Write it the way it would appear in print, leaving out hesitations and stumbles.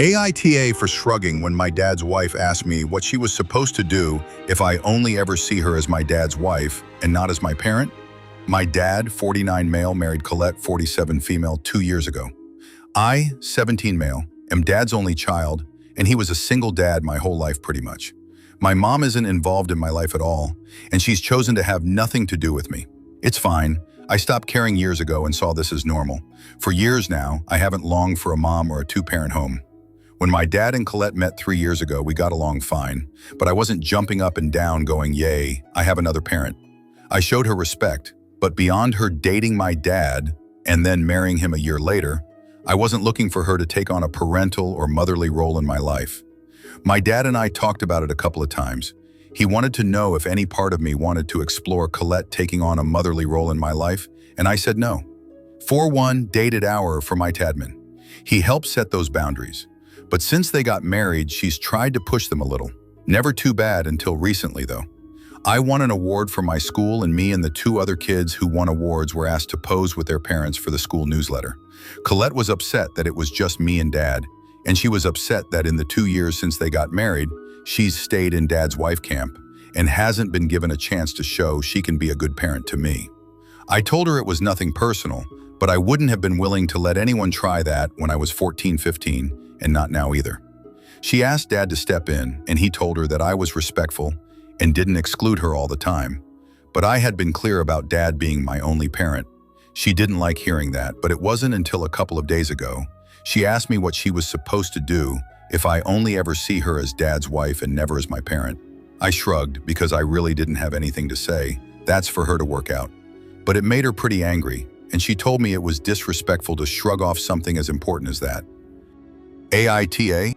AITA for shrugging when my dad's wife asked me what she was supposed to do if I only ever see her as my dad's wife and not as my parent. My dad, 49 male, married Colette, 47 female, 2 years ago. I, 17 male, am dad's only child, and he was a single dad my whole life pretty much. My mom isn't involved in my life at all, and she's chosen to have nothing to do with me. It's fine. I stopped caring years ago and saw this as normal. For years now, I haven't longed for a mom or a two-parent home. When my dad and Colette met 3 years ago, we got along fine, but I wasn't jumping up and down going, yay, I have another parent. I showed her respect, but beyond her dating my dad and then marrying him a year later, I wasn't looking for her to take on a parental or motherly role in my life. My dad and I talked about it a couple of times. He wanted to know if any part of me wanted to explore Colette taking on a motherly role in my life, and I said no. 4-1 dated hour for my Tadman. He helped set those boundaries. But since they got married, she's tried to push them a little. Never too bad until recently, though. I won an award for my school, and me and the 2 other kids who won awards were asked to pose with their parents for the school newsletter. Colette was upset that it was just me and dad, and she was upset that in the 2 years since they got married, she's stayed in dad's wife camp and hasn't been given a chance to show she can be a good parent to me. I told her it was nothing personal, but I wouldn't have been willing to let anyone try that when I was 14, 15, and not now either. She asked dad to step in, and he told her that I was respectful and didn't exclude her all the time. But I had been clear about dad being my only parent. She didn't like hearing that, but it wasn't until a couple of days ago. She asked me what she was supposed to do if I only ever see her as dad's wife and never as my parent. I shrugged because I really didn't have anything to say. That's for her to work out. But it made her pretty angry, and she told me it was disrespectful to shrug off something as important as that. AITA